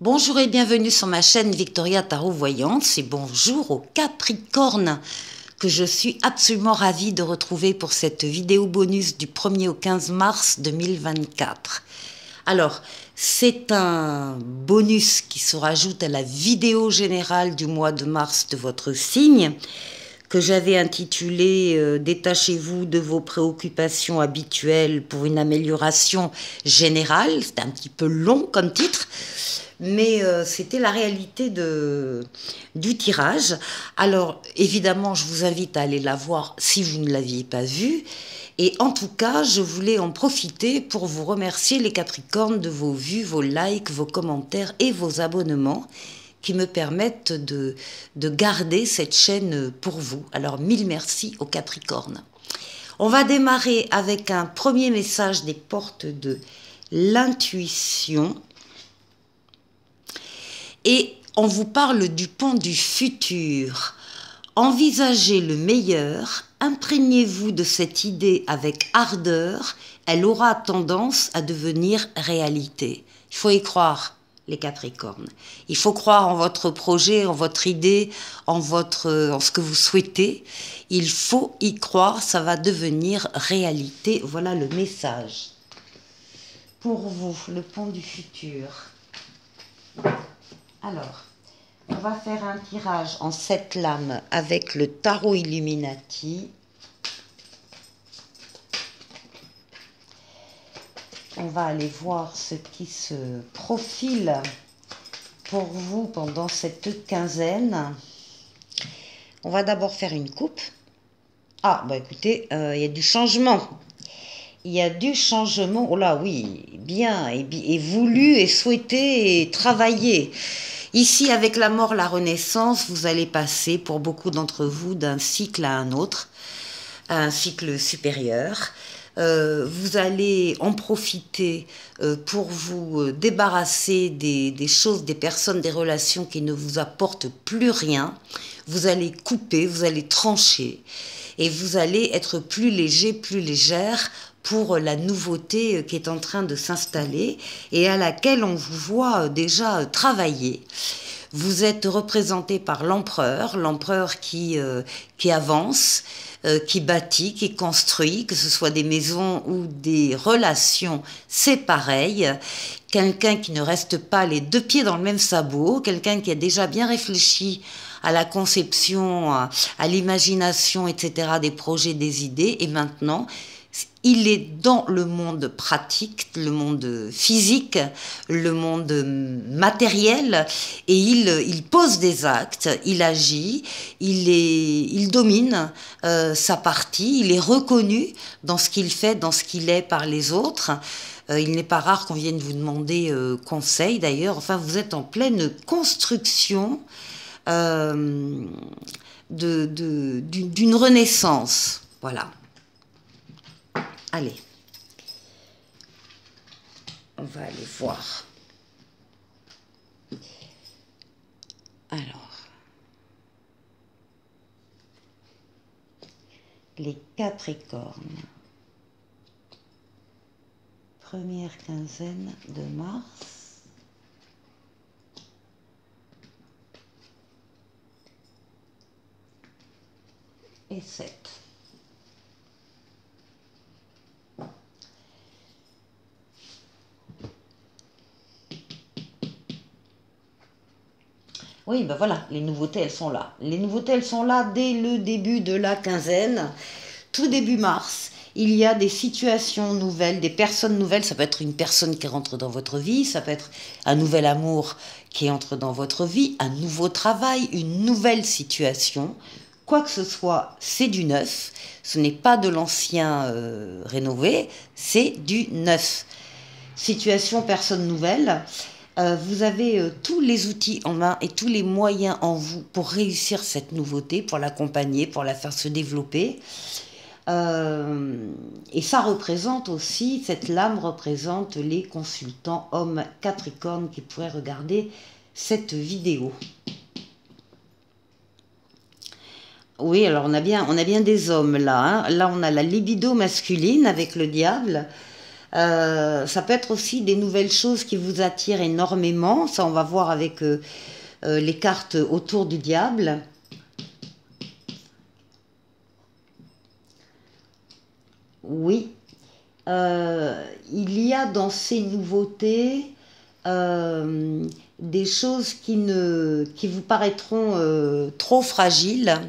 Bonjour et bienvenue sur ma chaîne Victoria Tarot Voyante, et bonjour aux Capricornes que je suis absolument ravie de retrouver pour cette vidéo bonus du 1er au 15 mars 2024. Alors, c'est un bonus qui se rajoute à la vidéo générale du mois de mars de votre signe, que j'avais intitulé Détachez-vous de vos préoccupations habituelles pour une amélioration générale. C'est un petit peu long comme titre, mais c'était la réalité du tirage. Alors, évidemment, je vous invite à aller la voir si vous ne l'aviez pas vue. Et en tout cas, je voulais en profiter pour vous remercier les Capricornes de vos vues, vos likes, vos commentaires et vos abonnements qui me permettent de garder cette chaîne pour vous. Alors, mille merci aux Capricornes. On va démarrer avec un premier message des portes de l'intuition. Et on vous parle du pont du futur. Envisagez le meilleur, imprégnez-vous de cette idée avec ardeur, elle aura tendance à devenir réalité. Il faut y croire, les Capricornes. Il faut croire en votre projet, en votre idée, en ce que vous souhaitez. Il faut y croire, ça va devenir réalité. Voilà le message. Pour vous, le pont du futur. Alors, on va faire un tirage en 7 lames avec le tarot Illuminati. On va aller voir ce qui se profile pour vous pendant cette quinzaine. On va d'abord faire une coupe. Ah, bah écoutez, il y a du changement. Il y a du changement. Oh là, oui, bien, et voulu, et souhaité, et travaillé. Ici, avec la mort, la renaissance, vous allez passer, pour beaucoup d'entre vous, d'un cycle à un autre, à un cycle supérieur. Vous allez en profiter pour vous débarrasser des choses, des personnes, des relations qui ne vous apportent plus rien. Vous allez couper, vous allez trancher et vous allez être plus léger, plus légère pour la nouveauté qui est en train de s'installer et à laquelle on vous voit déjà travailler. Vous êtes représenté par l'empereur qui avance, qui bâtit, qui construit, que ce soit des maisons ou des relations, c'est pareil. Quelqu'un qui ne reste pas les deux pieds dans le même sabot, quelqu'un qui a déjà bien réfléchi à la conception, à l'imagination, etc., des projets, des idées, et maintenant, il est dans le monde pratique, le monde physique, le monde matériel, et il pose des actes, il agit, il domine sa partie, il est reconnu dans ce qu'il fait, dans ce qu'il est par les autres. Il n'est pas rare qu'on vienne vous demander conseil d'ailleurs. Enfin, vous êtes en pleine construction d'une renaissance. Voilà. Allez, on va aller voir. Alors, les Capricornes, première quinzaine de mars. Et 7. Oui, ben voilà, les nouveautés, elles sont là. Les nouveautés, elles sont là dès le début de la quinzaine. Tout début mars, il y a des situations nouvelles, des personnes nouvelles. Ça peut être une personne qui rentre dans votre vie, ça peut être un nouvel amour qui entre dans votre vie, un nouveau travail, une nouvelle situation. Quoi que ce soit, c'est du neuf. Ce n'est pas de l'ancien rénové, c'est du neuf. Situation, personne nouvelle. Vous avez tous les outils en main et tous les moyens en vous pour réussir cette nouveauté, pour l'accompagner, pour la faire se développer. Et ça représente aussi, cette lame représente les consultants hommes Capricorne qui pourraient regarder cette vidéo. Oui, alors on a bien des hommes là. Hein. Là, on a la libido masculine avec le diable. Ça peut être aussi des nouvelles choses qui vous attirent énormément. Ça, on va voir avec les cartes autour du diable. Oui. Il y a dans ces nouveautés des choses qui vous paraîtront trop fragiles.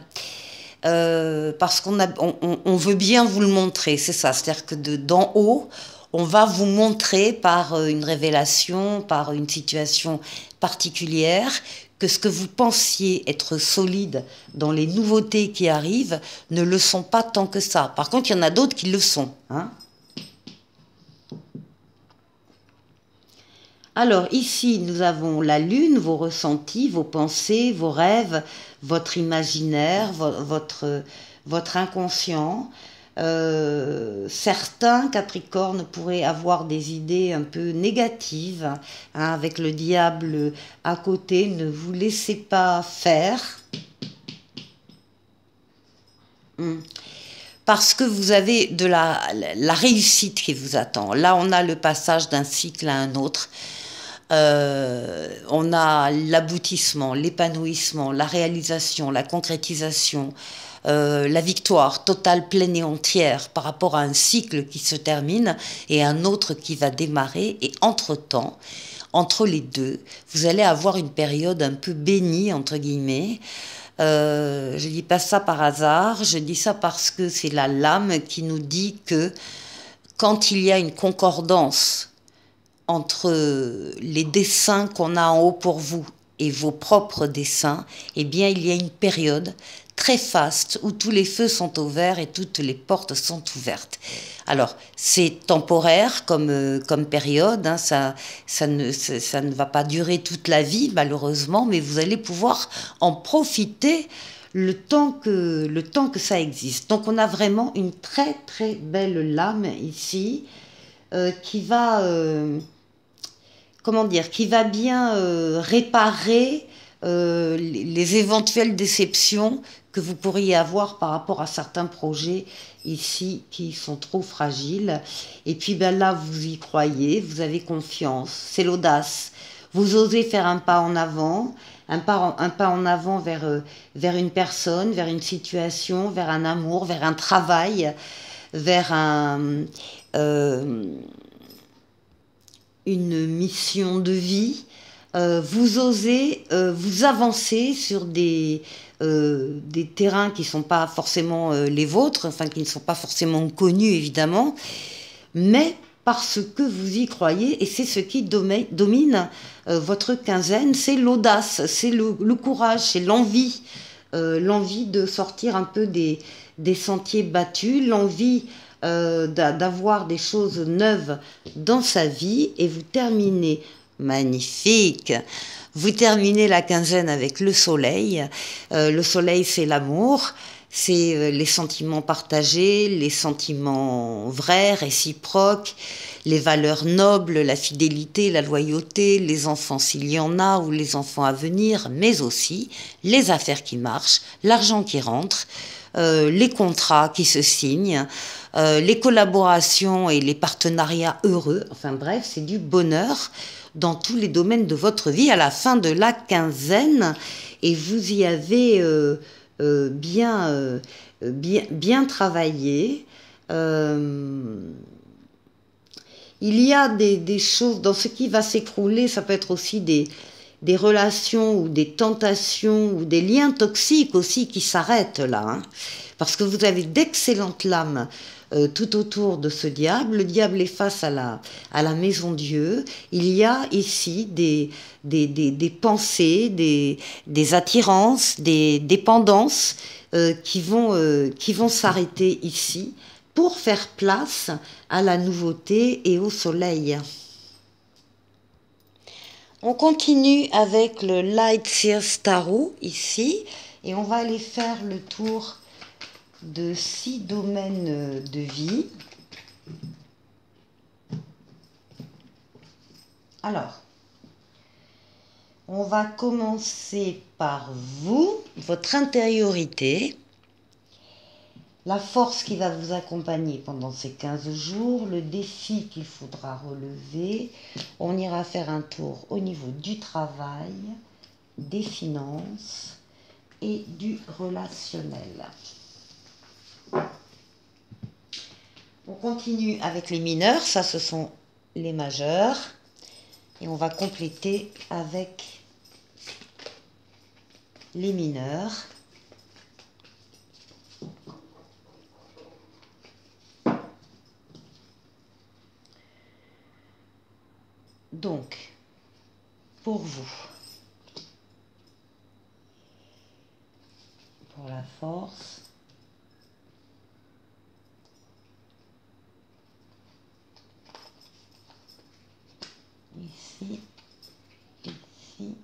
Parce on veut bien vous le montrer, c'est ça. C'est-à-dire que d'en haut, on va vous montrer par une révélation, par une situation particulière, que ce que vous pensiez être solide dans les nouveautés qui arrivent ne le sont pas tant que ça. Par contre, il y en a d'autres qui le sont, hein. Alors ici, nous avons la lune, vos ressentis, vos pensées, vos rêves, votre imaginaire, votre inconscient. Certains Capricornes pourraient avoir des idées un peu négatives, hein, avec le diable à côté. Ne vous laissez pas faire. Parce que vous avez de la réussite qui vous attend. Là, on a le passage d'un cycle à un autre. On a l'aboutissement, l'épanouissement, la réalisation, la concrétisation, la victoire totale, pleine et entière par rapport à un cycle qui se termine et un autre qui va démarrer. Et entre-temps, entre les deux, vous allez avoir une période un peu bénie, entre guillemets. Je ne dis pas ça par hasard, je dis ça parce que c'est la lame qui nous dit que quand il y a une concordance entre les dessins qu'on a en haut pour vous et vos propres dessins, eh bien il y a une période très faste où tous les feux sont au vert et toutes les portes sont ouvertes. Alors c'est temporaire comme période, hein, ça ne va pas durer toute la vie malheureusement, mais vous allez pouvoir en profiter le temps que ça existe. Donc on a vraiment une très très belle lame ici qui va comment dire, qui va bien réparer les éventuelles déceptions que vous pourriez avoir par rapport à certains projets ici qui sont trop fragiles. Et puis ben là, vous y croyez, vous avez confiance, c'est l'audace. Vous osez faire un pas en avant, un pas en avant vers une personne, vers une situation, vers un amour, vers un travail, vers une mission de vie. Vous osez vous avancer sur des terrains qui ne sont pas forcément les vôtres, enfin qui ne sont pas forcément connus évidemment, mais parce que vous y croyez, et c'est ce qui domine votre quinzaine, c'est l'audace, c'est le courage, c'est l'envie, l'envie de sortir un peu des sentiers battus, l'envie d'avoir des choses neuves dans sa vie. Et vous terminez, magnifique, vous terminez la quinzaine avec le soleil. Le soleil, c'est l'amour, c'est les sentiments partagés, les sentiments vrais, réciproques, les valeurs nobles, la fidélité, la loyauté, les enfants s'il y en a ou les enfants à venir, mais aussi les affaires qui marchent, l'argent qui rentre, les contrats qui se signent, les collaborations et les partenariats heureux. Enfin bref, c'est du bonheur dans tous les domaines de votre vie à la fin de la quinzaine. Et vous y avez bien travaillé. Il y a des choses dans ce qui va s'écrouler, ça peut être aussi des relations ou des tentations ou des liens toxiques aussi qui s'arrêtent là, hein, parce que vous avez d'excellentes lames tout autour de ce diable. Le diable est face à la maison Dieu. Il y a ici des pensées, des attirances, des dépendances qui vont s'arrêter ici pour faire place à la nouveauté et au soleil. On continue avec le Light Seers Tarot ici et on va aller faire le tour de 6 domaines de vie. Alors, on va commencer par vous, votre intériorité. la force qui va vous accompagner pendant ces 15 jours, le défi qu'il faudra relever. On ira faire un tour au niveau du travail, des finances et du relationnel. On continue avec les mineurs, ça ce sont les majeurs. Et on va compléter avec les mineurs. Donc, pour vous, pour la force, ici, ici,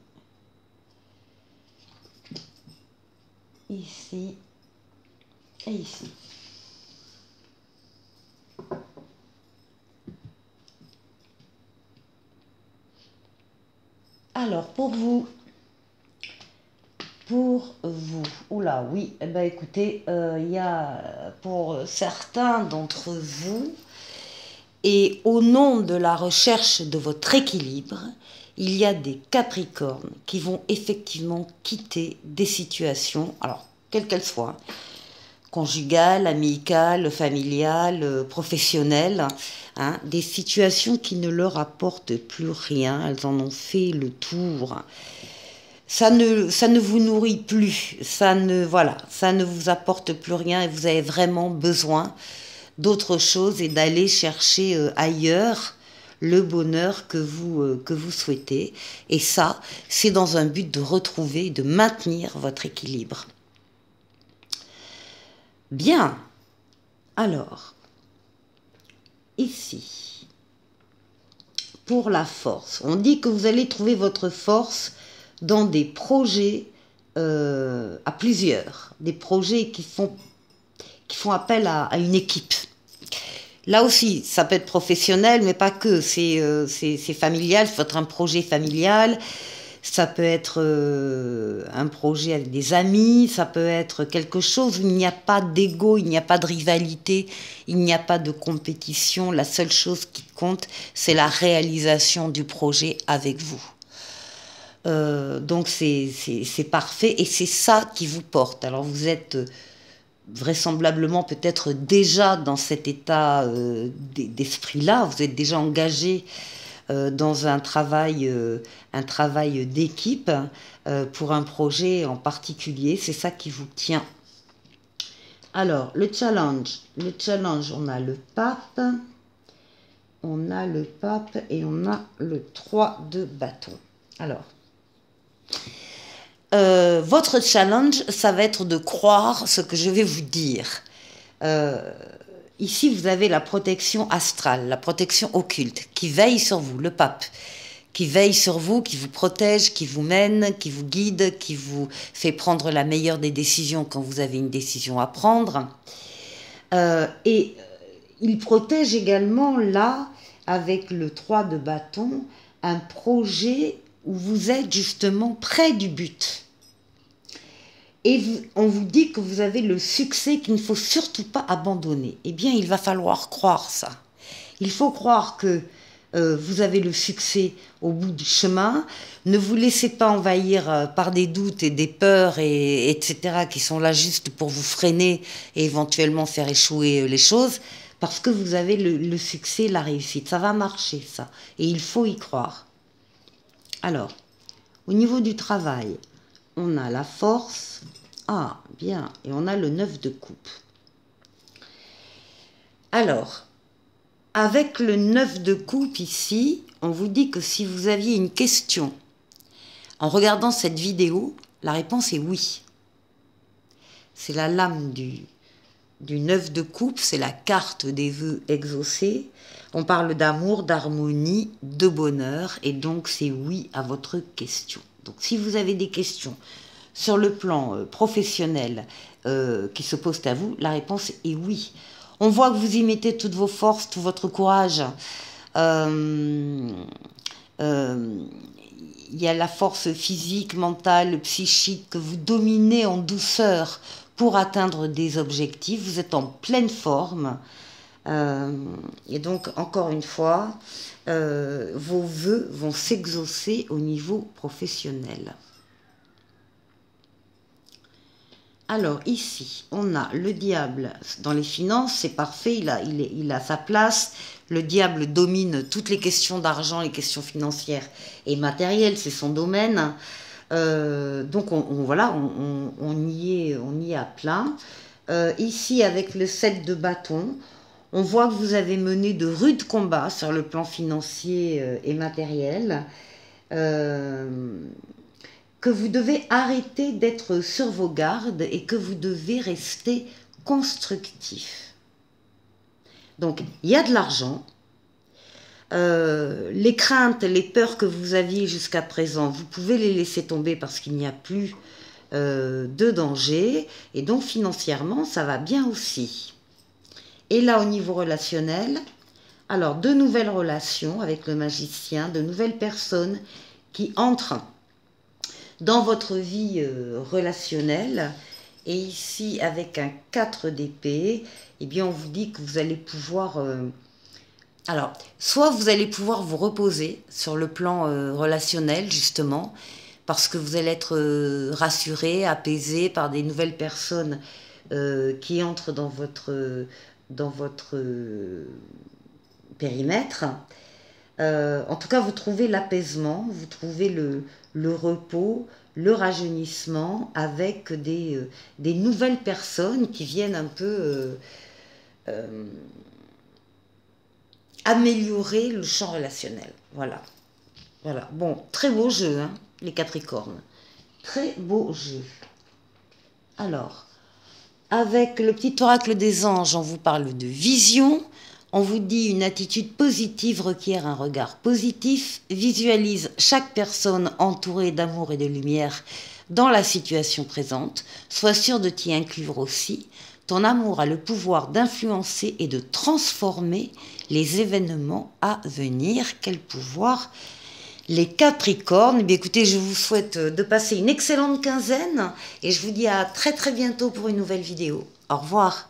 ici et ici. Alors, pour vous, oula, oui, eh ben, écoutez, il y a pour certains d'entre vous, et au nom de la recherche de votre équilibre, il y a des Capricornes qui vont effectivement quitter des situations, alors, quelles qu'elles soient, conjugales, amicales, familiales, professionnelles, hein, des situations qui ne leur apportent plus rien, elles en ont fait le tour. Ça ne vous nourrit plus, ça ne vous apporte plus rien et vous avez vraiment besoin d'autre chose et d'aller chercher ailleurs le bonheur que vous souhaitez. Et ça, c'est dans un but de retrouver, de maintenir votre équilibre. Bien, alors, ici, pour la force, on dit que vous allez trouver votre force dans des projets à plusieurs, des projets qui font appel à une équipe. Là aussi, ça peut être professionnel, mais pas que, c'est familial, ça peut être un projet familial, ça peut être un projet avec des amis, ça peut être quelque chose où il n'y a pas d'ego, il n'y a pas de rivalité, il n'y a pas de compétition. La seule chose qui compte, c'est la réalisation du projet avec vous. Donc c'est parfait et c'est ça qui vous porte. Alors vous êtes vraisemblablement peut-être déjà dans cet état d'esprit-là, vous êtes déjà engagé dans un travail d'équipe pour un projet en particulier, c'est ça qui vous tient. Alors, le challenge, on a le pape, et on a le 3 de bâton. Alors, votre challenge, ça va être de croire ce que je vais vous dire. Ici, vous avez la protection astrale, la protection occulte, qui veille sur vous, le pape, qui veille sur vous, qui vous protège, qui vous mène, qui vous guide, qui vous fait prendre la meilleure des décisions quand vous avez une décision à prendre. Et il protège également, là, avec le 3 de bâton, un projet où vous êtes justement près du but. Et on vous dit que vous avez le succès qu'il ne faut surtout pas abandonner. Eh bien, il va falloir croire ça. Il faut croire que vous avez le succès au bout du chemin. Ne vous laissez pas envahir par des doutes et des peurs, etc., qui sont là juste pour vous freiner et éventuellement faire échouer les choses, parce que vous avez le succès, la réussite. Ça va marcher, ça. Et il faut y croire. Alors, au niveau du travail, on a la force. Ah, bien. Et on a le 9 de coupe. Alors, avec le 9 de coupe ici, on vous dit que si vous aviez une question, en regardant cette vidéo, la réponse est oui. C'est la lame du 9 de coupe, c'est la carte des vœux exaucés. On parle d'amour, d'harmonie, de bonheur, et donc c'est oui à votre question. Donc si vous avez des questions sur le plan professionnel qui se posent à vous, la réponse est oui. On voit que vous y mettez toutes vos forces, tout votre courage. Il y a la force physique, mentale, psychique que vous dominez en douceur pour atteindre des objectifs. Vous êtes en pleine forme. Et donc, encore une fois, vos vœux vont s'exaucer au niveau professionnel. Alors, ici, on a le diable dans les finances, c'est parfait, il a sa place. Le diable domine toutes les questions d'argent, les questions financières et matérielles, c'est son domaine. Donc, voilà, on y est à plein. Ici, avec le 7 de bâton, on voit que vous avez mené de rudes combats sur le plan financier et matériel, que vous devez arrêter d'être sur vos gardes et que vous devez rester constructif. Donc, il y a de l'argent. Les craintes, les peurs que vous aviez jusqu'à présent, vous pouvez les laisser tomber parce qu'il n'y a plus de danger. Et donc, financièrement, ça va bien aussi. Et là, au niveau relationnel, alors, de nouvelles relations avec le magicien, de nouvelles personnes qui entrent dans votre vie relationnelle. Et ici, avec un 4 d'épée, eh bien, on vous dit que vous allez pouvoir... alors, soit vous allez pouvoir vous reposer sur le plan relationnel, justement, parce que vous allez être rassuré, apaisé par des nouvelles personnes qui entrent dans votre périmètre. En tout cas, vous trouvez l'apaisement, vous trouvez le repos, le rajeunissement avec des nouvelles personnes qui viennent un peu améliorer le champ relationnel. Voilà. Voilà. Bon, très beau jeu, hein, les Capricornes. Très beau jeu. Alors, avec le petit oracle des anges, on vous parle de vision. On vous dit une attitude positive requiert un regard positif. Visualise chaque personne entourée d'amour et de lumière dans la situation présente. Sois sûr de t'y inclure aussi. Ton amour a le pouvoir d'influencer et de transformer les événements à venir. Quel pouvoir! Les Capricornes, eh bien, écoutez, je vous souhaite de passer une excellente quinzaine et je vous dis à très très bientôt pour une nouvelle vidéo. Au revoir.